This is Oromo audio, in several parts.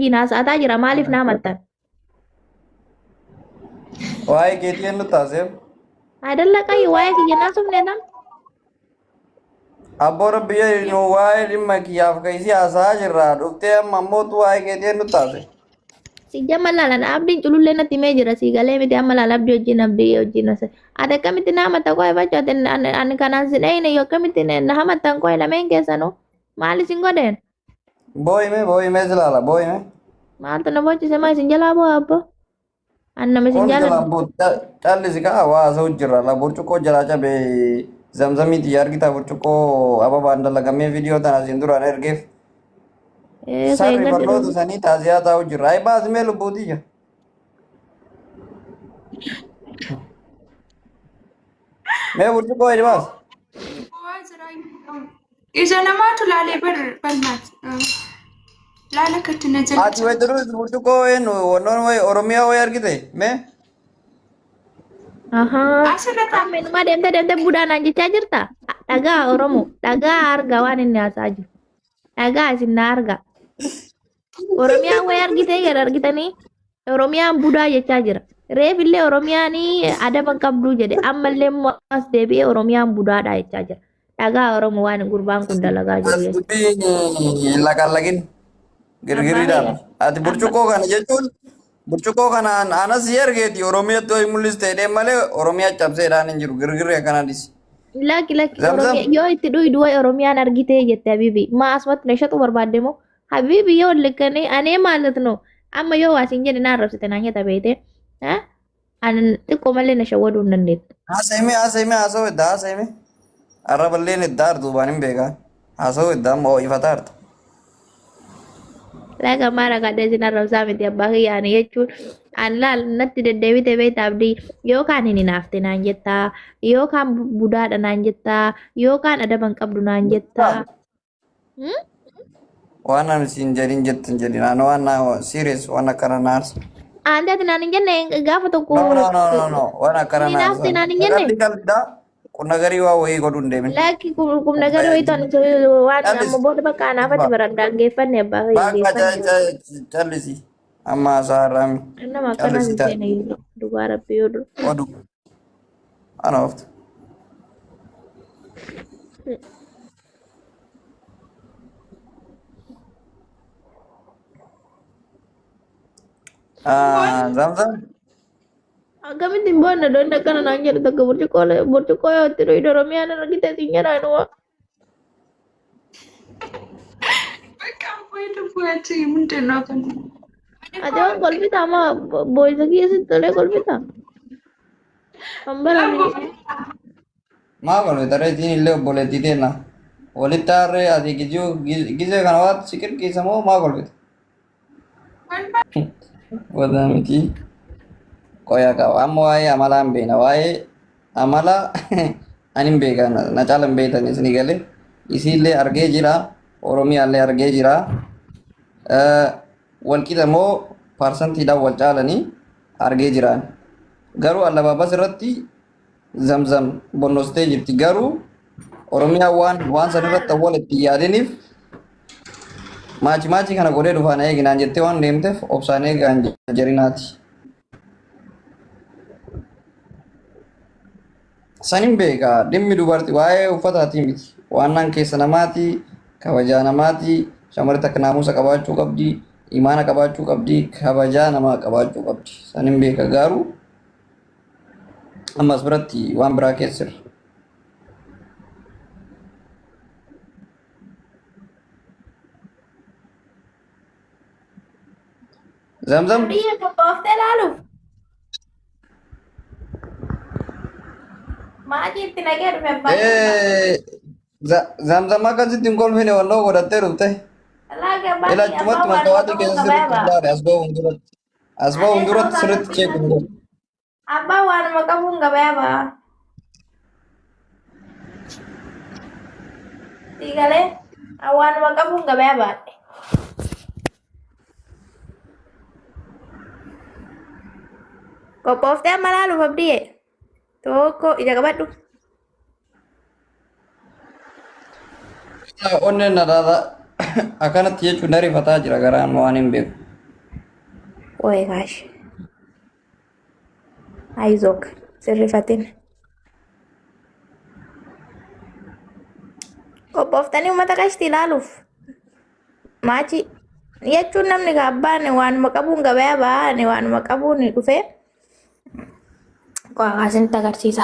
wajjin haasa'ataa jira maaliif naa maxxan? Waa'ee keetii nu taasif. Adalla qayyi waa'ee kiyya naa sumne nam. Abboo rabbiyyee nu waa'ee dhimma kiyyaaf keessi haasaa jirra. Dhuftee amma ammoo tu waa'ee keetii nu taasif. Si jamma laalan abdiin culullee natti himee jira si galee miti amma laala abdii wajjin ose. Ati akkamitti naa maxxa qo'e bachooti ani kanaan si dhayine yoo akkamitti na maxxan qo'e lameen keessanuu maal isin godheen? Boo'ime silaala boo'ime. Maaltu na bochise maa isin jalaa boo abbo? Ani nama isin Kun jaaladhu. jalaan boo callisi kaa hawaasa hojjirra la burcuqqoo jalaa cabee zamzamiiti argita burcuqqoo ababaan dalagamee viidiyoo tana asiin duraan ergeef. Sarri barnoota sanii taasisaa taa'u jirra. Ay baasimee lubbuutii jira. Mee burcuqqoo edi baas. Isa namaatu laalee bal'aati. Laala kattina Ati jalatti. way durus burcuqqoo eenyu wannoon way Oromiyaa way argite mee? Asirratti Amma inumaa deemtee budaanaan jechaa jirta? Dhagaa Oromoo dhagaa arga waan inni haasaa jiru. Dhagaa isin na arga. Oromiyaan way argitee jedha argitanii? Oromiyaan budaa jechaa jira. Reefillee Oromiyaan adaba qabduu jedhe ammallee immoo as deebi'ee Oromiyaan budaadha jechaa jira. Dhagaa Oromoo waan gurbaan kun dalagaa jiru jechuudha. Dubbii laqallaqin girgiriidhaan. Ati burcuqqoo kana jechuun burcuqqoo kanaan anas ergeeti Oromiyaatti ho'i mul'iste jedhee malee Oromiyaa cabseedhaan hin jiru girgirri akkanaatis. Lakki yoo itti dhuydu way Oromiyaan argitee jette Habibi. Ma asumatti na ishatu barbaadde moo? Habibi yoo likkanii anee maalat no amma yoo waasiin jedhe naan rabsite naan nyata beete. Ani xiqqoo malee na shawwaduu hin dandeettu. Haasa'ime edda haasa'ime. Arraballeen edda arduubaan hin beekaa. Haasa'u edda amma ho'ifata arta. Laga mara kadhe isin arrabsaa miti abbaa kiyyaani jechuun an laal natti deddeebite beektaa abdii yookaan hin hinaafte naan jettaa yookaan budaadha naan jettaa yookaan adaban qabdu naan jettaa. Waan ani siin jedhin jettin jedhin ani waan serious waan akkana naarsa. Ante ati naan hin jenne gaafa tokko No waan akkana naarsa. hinaafte naan hin jenne. Qalbiidhaa qunna garii waa wayii godhuu hin deemin. Lakki kumna gari wayitan waan amma booda bakka anaafatti baran dhaggeeffanne abbaa Bakka kiyya. callisi amma haasaa har'aami. Nama akkanas hin seene dhugaa rabbii yoo dura. Oduu ana ooftu. Zamzam. Akkamitti boonna doon akkana naan jedhu tokko burcuqqoo yoo itti dhuyi Oromiyaan argite siin jedhaan waa. bakka fayyadu bu'aati ምንድን ነው kan Ati waan kolfitaa maa booyisa keessatti tolee kolfitaa? Hambara Maa kolfe tareetiin illee obboleettii teenna. Walitti harree ati gizee kana waatti si qirqiisa moo maa kolfite? Wada miti. Qoyaa qaba. Amma waa'ee amalaa hin beekna. Waa'ee amala ani hin beeka. Na caala hin beektan isinii galee. Isiillee argee jira. Oromiyaallee argee jira. Walqixa moo parsantiidhaan wal caalanii argee jiraan. Garuu alabaabas irratti zamzam bonnostee jirti. Garuu Oromiyaa waan san irratti awwal itti yaadiniif maachi kana godhee dhufaan eeginaan jettee waan deemteef obsaan eegaan jarinaati. Sanin beeka dhimmi dubartii waa'ee uffataatii miti. Waan nan keessa namaati, kabajaa namaati, shamarri takka naamusa qabaachuu qabdi, imaana qabaachuu qabdi, kabajaa namaa qabaachuu qabdi. Sanin beeka garuu ammas biratti waan biraa keessirra. Zamzam. biyya qophooftee ilaaluuf. Maatii itti nagee dhufe abbaa. Zamzam akkasitti hin kolfine walloo godhattee dhufte. Laga abbaa Ila cumatti mastawaatii keessa sirriitti hundaa'e as ba'uun duratti. As ba'uun duratti sirriitti cheekuun godhu. Abbaa waanuma qabuun gabaa ba'a. Siigalee waanuma qabuun gabaa baadhe. Qophooftee amma ilaaluuf abdiyee. Tokko ija qabadhu. Onneen nadaadha. Akkanatti jechuun na rifataa jira garaan waan hin beeku. Qo'ee kaashi. Ayzook sirrifatin. Qophooftanii uummata qashti ilaaluuf. Maachi jechuun namni abbaan waanuma qabuun gabayaa baane waanuma qabuun dhufee qo'aa kaasinitti agarsiisa.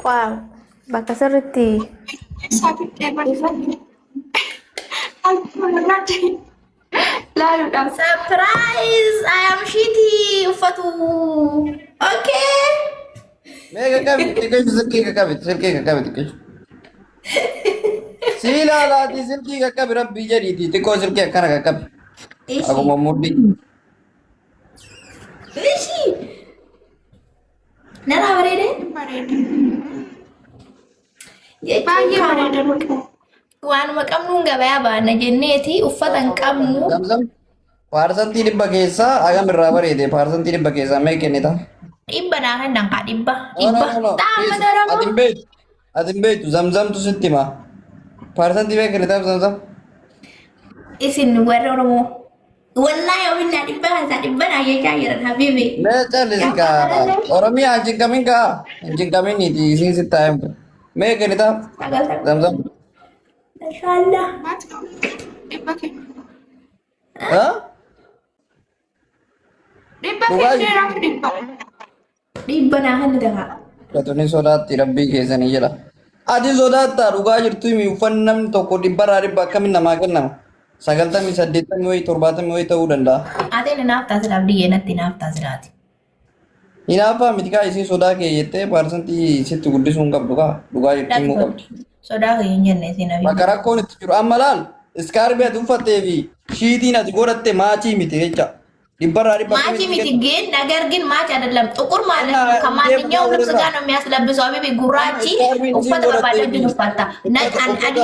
Qo'aa bakka sirriitti Sabittee barbaade. Laaluudhaaf. surprise! I am shitty uffatu. Okay. Mega kabi, silki kakabi tikish. Sila lati silki kakabi rabbi jadi ti tiko silki akana kakabi. Aku mau mudik. Ishi. Nara bareede? Bareeda. Jechuun Baay'ee bareeda bakka. waanuma qabnuun gabayaa baana jenneeti uffata hin qabnu. Zamzam. Parsantii dhibba keessa agam irraa bareede parsantii dhibba keessa mee kennita? Dhibba naa kan danqaa dhibba. No, no, no. Taa'ama Please, daramoo. Atin beektu zamzamtu sitti hima. Parsantii mee kennitaaf zamzam? Isin warra Oromoo. Wallaahi ofinnaa dhibba kansaa dhibba naa jechaa jiran habibi. Mee callisi kaa Oromiyaa hin cinqamin kaa hin cinqaminiiti isin sitti haayamtu. Mee kennitaaf zamzam? Mashallah. Maati dhibba kenna. Ha? Dhibba kenneeraaf dhibba. Dhibba naa kan danqaa. Katuni sodaatti rabbii keessanii jedha. Ati sodaattaa dhugaa jirtu himi uffanni namni tokko dhibbarraa dhibba akkamiin namaa kennama? 98 wayii 70 wayii ta'uu danda'a. Ateen naaf taasisaaf diyyeenatti naaf taasisaati. Hinaaffaa miti kaa isii sodaa kee jettee parsantii sitti guddisuu hin qabdu kaa dhugaa jirtu himuu qabdi. Sodaa hin jenne isin habibi. Bakka rakkoon itti jiru amma laal iskaarbii ati uffattee fi shiitiin ati godhatte maachii miti jecha. Dhibbarraa dhibba Maachi miti ግን ነገር ግን ማች አይደለም ጥቁር ማለት ነው ከማንኛውም ልብስ ጋር ነው የሚያስለብሰው አቢቢ ጉራቺ ኡፈተ በባለጅን ኡፈታ ነጣን አዲ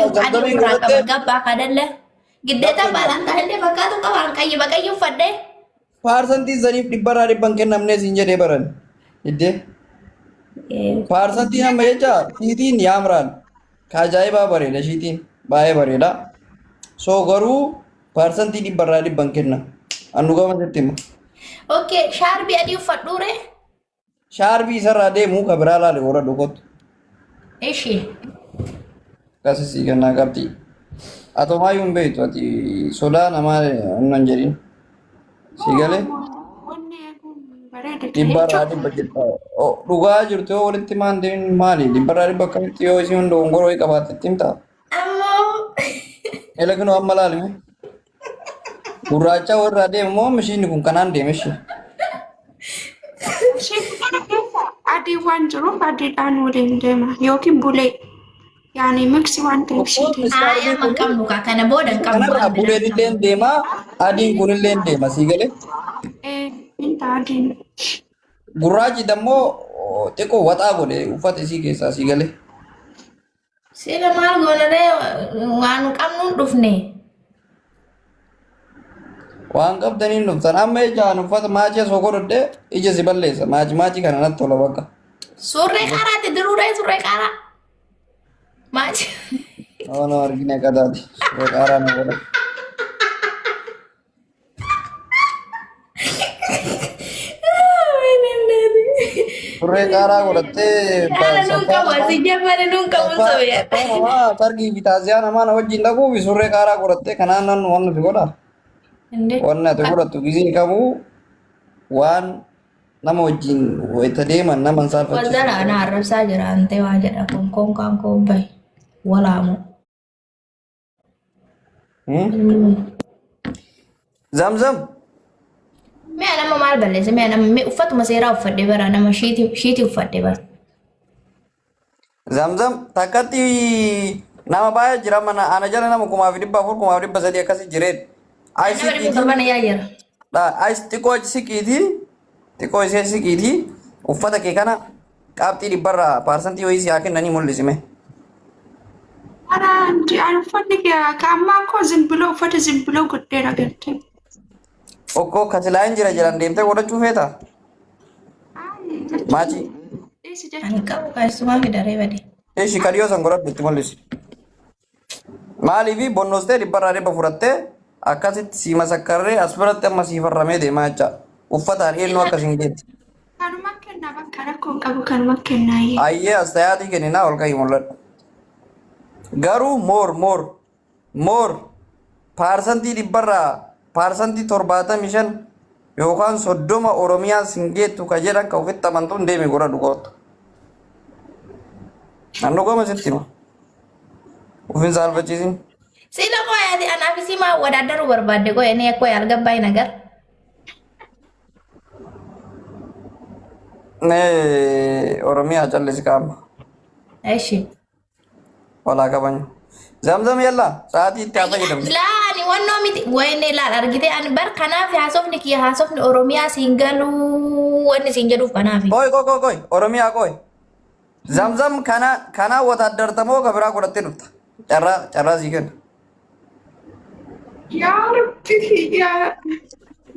ጉራካ ገባ ካደለ ግዴታ ባላንታ እንደ ፈካቱ ቀባን ቀይ በቀይ ኡፈደ Parsantii saniif dhibbarraa dhibban kennamnee siin jedhee baran. Iddee parsantii amma jecha shiitiin yaamraan kaajaa'ibaa bareeda shiitiin baay'ee bareeda. So garuu parsantii dhibbarraa dhibban kenna. Annu gama sitti hima. ኦኬ ሻርቢ አዲ ኡፈዱሬ Shaarbii isarraa deemuu ka biraa laale warra dhugotu. እሺ Akkasii kennaa qabdi. Atomaayyuu hin beektu ati sodaa namaa hin jedhin. Si galee Wanni kun bareeda. dhibbarraa dhibba jirta. Dhugaa jirtu yoo walitti maan deemin maali? Dhibbarraa dhibba akkamitti yoo isin hunda hongoroo qabaatte itti himtaa? አሞ Elekinoo amma laalime. Gurraacha warra deemu moo mishiinni kun kanaan deeme ishee? Isheen kana keessa adii waan jiruuf adiidhaan waliin deema yookiin bulee. Yaani miksi waan ta'eef shiitiin. አያ መቀምኑ ካከነ ቦደን Kanarraa buleen illee deema adiin kun illee deema si galee. Inta adiin. Gurraachi dammoo xiqqoo waxaa godhe uffata isii keessaa si galee. Sila maal goonare waan qabnuun dhufne. Waan qabdaniin dhuftan amma ijaan uffata maachii asoo godhadhee ija si balleessa maachii kana natti tola bakka. Surree qaaraatti diruuree surree qaaraa. Maachi. Nama argine akkataati. Surree qaaraa na godha. Surree qaaraa godhattee Yaala nuun qabu asii jammane nuun qabu sobeeyyatta. namaa targii bitaaziyaa namaa na wajjin dhaquufi surree qaaraa godhattee kanaan nan waan nuti godha. Wanni ati godhattu gizii qabu waan nama wajjin itti deeman nama hin saalfachiisu. Waldala ana arrabsaa jira antee waa jedha konkoon kaan koo bahi walaamu. Zamzam. Mi'a nama maal balleessa mi'a nama uffatuma seeraa uffadhee bara nama shiitii uffadhee bara. Zamzam takkatti nama baay'ee jira mana ana jala nama 1400 akkasii jireen. Nama dhibba torban yaa jira. Xiqqoo xiqqoo ishee siqiitii uffata kee kana qabxii dhibbarraa parsantii wayii si haa kennanii mul'isime. Ana uffanni kaammaa koo zinbiloo uffata zinbiloo godheera galtee. Okkoo kasilaa hin jira jiran deemtee godhachuu feeta? Maachi. Ani qabu kaasumaa fidaree bade. Ishi kadhiyoo san godhadhu itti mul'isi. Maaliifi bonnoostee dhibbarraa dhibba fudhattee akkasitti si masakkarree as biratti amma si farramee deemaa jecha. Uffataan eenyu akkasiin geetti. Kanuma kennaa bakka rakkoon qabu kanuma kennaa. Ayyee as ta'aatii kenninaa ol ka'ii mul'adha. Garuu moor paarsantii dhibbarraa paarsantii 75 yookaan 30 Oromiyaa sin geettu ka jedhan ka ofitti amantuun deeme godha dhugoota. Naannoo goma sitti hima. Ufin saalfachiisin. Sila kok ya anak sih mau wadadaru berbeda kok ini aku ya algabay nagar. Oromiyaa callis qaama. Eshi. Walaa qabanyu. Zamzam yalla sa'aatii itti haa fayyadamtu. Laa ni wanno miti wayne laal argite ani bar kanaaf haasofni kiyya haasofni Oromiyaa siin galuu wanni siin jedhuuf kanaaf. Koy Oromiyaa koy. Zamzam kana wataaddartamoo ka biraa godhattee dhufta. Carraa sii kenna. Yaa Rabbi yaa.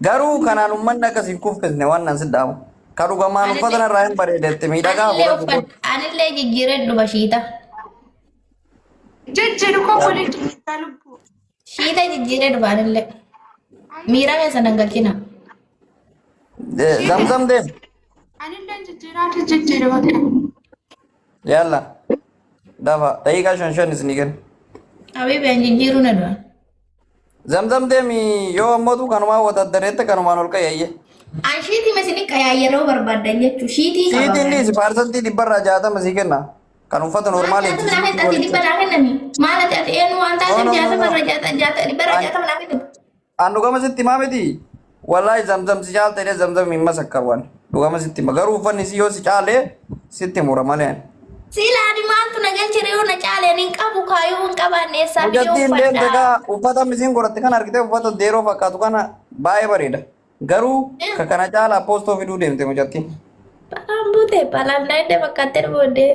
Garuu kanaan uummanni akkasiin kuffisne waan nan sidhaamu. Ka dhugamaan uffatan irraa hin bareedetti miidhagaa godhatu. Anillee jijjiiredhu bashiita. Jajjadu koo walitti lubbu. Shiita jijjiiredhu anillee. Miirame sanan galchina. Zamzam deem. Anillee jijjiiraatu jijjiiru bakka. Yalla. Dafa daqiiqaa 5 isinii kenna. Abibeen jijjiiruu na du'a. Zamzam deemi yoo ammootu kanumaan wataaddareette kanumaan ol qayyayye. An shiitii masini kayaa yeroo barbaadan jechuu shiitii qaba. Shiitiin dhiisi paarsantii 160 sii kenna. Kan uffata normaali itti Jaata mana tadi dibara kennami. Maala tadi enu anta jaata bara jaata dibara jaata mana kennu. An dhugama sitti himaa miti. Wallahi zamzam si caalte jedhee zamzam hin masakkarwan. Dhugama sitti hima garuu uffanni si yoo si caalee sitti mura malee. Sila di maaltu na galchire yoo na caalee nin qabu kaayuu hin qabaanne eessaa biyya Hojjattiin deemte uffadha. gaa uffata misiin godhatte kan argite uffata deeroo fakkaatu kana baay'ee bareeda. Garuu ka kana caalaa poostoo fiduu deemte hojjattiin. Balaan buute balaan daandee fakkaatee boodee.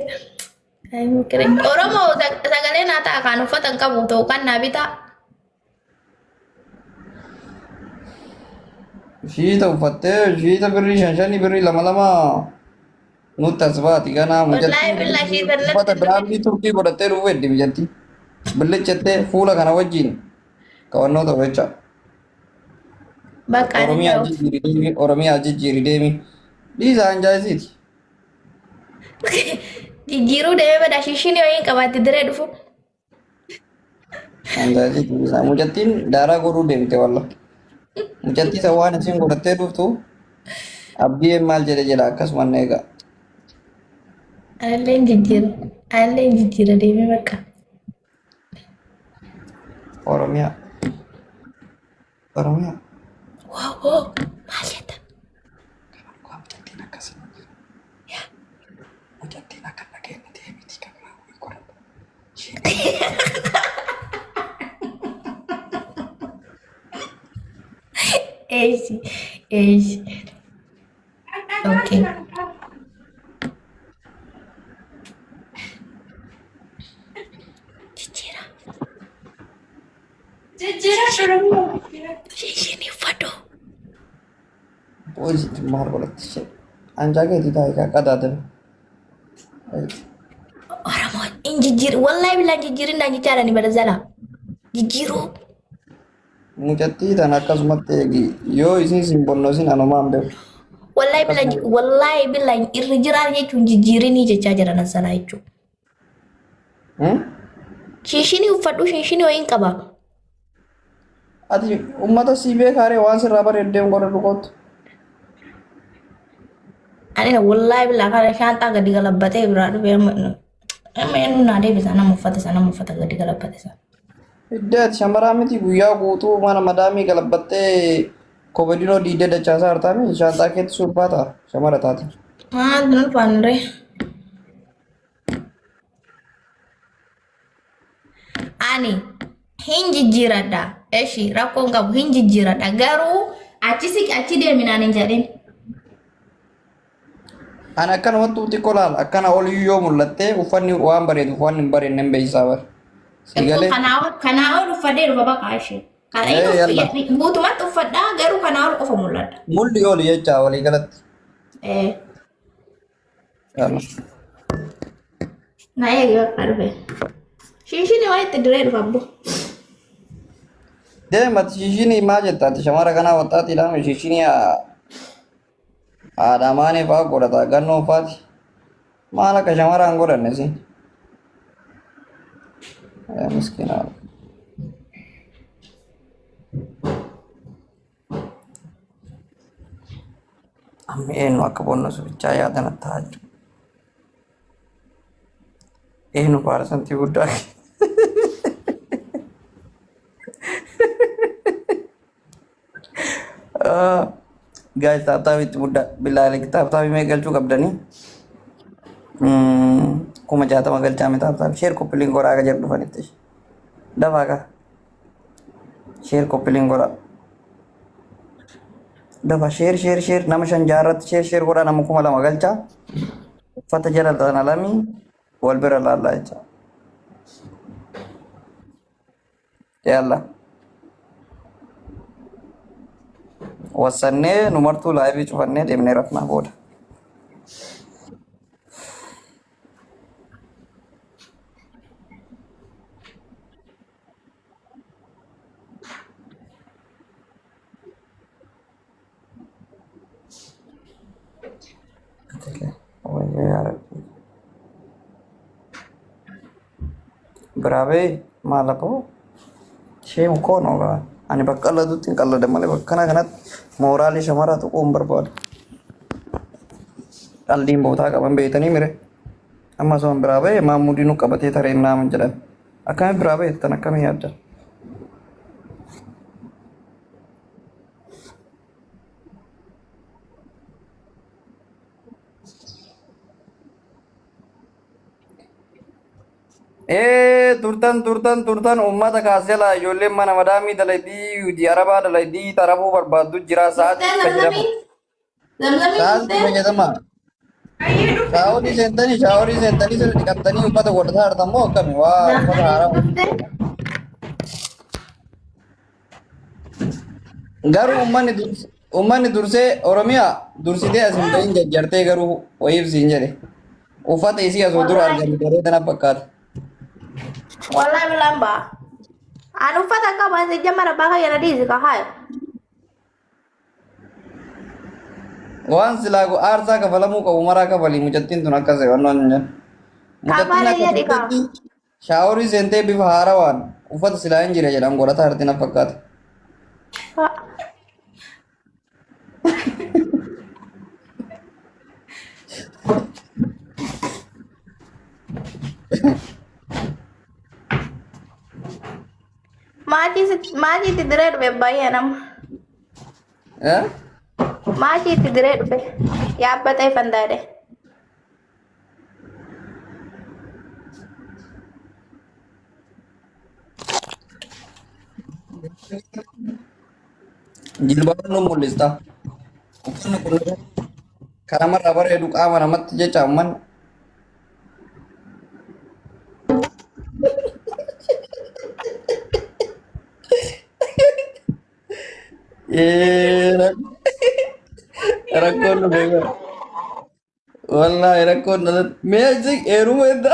Oromoo sagalee naa ta'a kan uffata hin qabu ta'u kan naa bitaa. Shiita uffattee shiita birrii 5 birrii 2 nutti as baati ganaa Wallahi billahi shiita natti. uffata biraandii turkii godhattee dhufu heddi biyyatti. Billichattee fuula kana wajjin qabannoo ta'u jecha. Bakka ani Oromiyaa jijjiiri deemi. Dhiisa anjaayisiiti. jijjiiruu deemee bada shishiin yoo hin qabaatti diree dhufu. Anjaayisiiti dhiisa. Mucattiin daaraa godhuu deemte walla. Mucattii isa waan isin godhattee dhuftu abdii maal jedhe jedha akkasuma eegaa. Analleen jijjiira deemee bakka. Oromiyaa. Wow, maal jetta? Mucattiin akkasii. Mucattiin akka dhageenya deemiti kan biraa godhatu. Eish. Okay. Jijjiira shuruu. Shishiin uffatu. Poisitti maal godhatti ishee. Anjaa keetii taa'ee qadaadame. Oromoo in jijjiiru. Wallahi billahi jijjiirin dhaan jechaadha ni bada zala. Jijjiiruu. Mucattii tan akkasumatti eegi yoo isin simbonnosin anumaan beeku. Wallahi billahi irri jiraa jechuun jijjiirinii jechaa jiran asalaa jechuudha. Shishiin uffadhu shishiin ho'iin qaba. Ati uummata sii beekaaree waan sirraa bareeddeen godha dhugoottu. Ani wallahi billahi kana shaantaa gadi galabbatee biraa dhufee amma eenyu naa deebisa nama uffata gadi galabbate sana. Iddeeti shamaraa miti guyyaa guutuu mana madaamii galabbattee kobodinoo diidee dachaasaa hartaame shaantaa keetti surbaa ta'a shamara taate. Maal dun faanree. Ani hin jijjiiradha. Eshi rakkoon qabu hin jijjiiradha. Garuu achi deeminaan hin jedhin. Ani akkanumatti xiqqoo laala akkana ol yoo mul'attee uffanni waan bareeduuf waan hin bareedne hin beeksisaa bara. Sigalee. Kanaa ol uffadee dhufa bakka ishee. Guutumatti uffadhaa garuu kanaa ol qofa mul'adha. Mulli oli jecha walii galatti. Na eegi bakka dhufe. Shishiin waa itti diree dhufa abbo. Deemat shishinii maal jettaati shamara kanaa wattaatiidhaan shishinii haadhamaanii fa'aa godhata gannoo fa'aati. Maal akka shamaraan godhanne si? Miskiinaa. Amma eenyu akka bonna subichaa yaadan attaa jiru. Eenyu paarsantii guddaa. Guys, taaptaabitti guddaa bilaalee taaptaabii mee galchuu qabdanii? Kuma 60 galchaame taaptaabii. Sheer koppiliin goraa akka jedhu dhufanitti. Dafaa ka. Sheer koppiliin goraa. Dafa sheer nama 5 jaarratti sheer goraa nama 2,000 galchaa. Uffata jala tana lamii wal bira laallaa jecha. Yalla. Wasannee numartuu laayivii cufannee deemnee rafnaa booda. Biraabee maal aboo ishee mukoon ogaa ani bakka qallatutti hin qallada malee bakkana kanatti mooraalii shamaraa tuquu hin barbaadu. Qalliin bootaa qaban beeytanii mire amma soon biraabee maammudii nu qabatee tareem naaman jedhan akkami biraabee tan akkami yaadda. Turtan ummata kaasela ijoolleen mana madaamii dalaydii hojii arabaa dalaydii tarafuu barbaaddu jira sa'aatii fayyadama. Sa'aatii fayyadama. Shaaworii seentanii sirri dhiqattanii uffata godhataa jirtan moo akkami waa uffata haaraa. Garuu ummanni dursee Oromiyaa dursitee asin bahin jajjartee garuu wayiif siin jedhe uffata isii asoo dura argame bareedana fakkaata. Wallahi bilang mbak. Anu fata ka ba se jamara ba ka yana dizi ka hayo. Waan silaa aarsaa kafalamuu qabu maraa kafalii mucattiin tun akkas wannoon jedhan. Mucattiin akka shaaworii seentee bifa haarawaan uffata silaa hin jire jedhan godhataa jirti na fakkaata. Maji tidire dhufe baay'ee nama. Maji tidire dhufe yaabbatee fandaadhe. Jilbaan nu mul'ista. Uffanni kun karaa marraa bareedu qaama namatti jecha amman. Rakkoon nu beekaa. Wallahi rakkoon mee heeruma edda.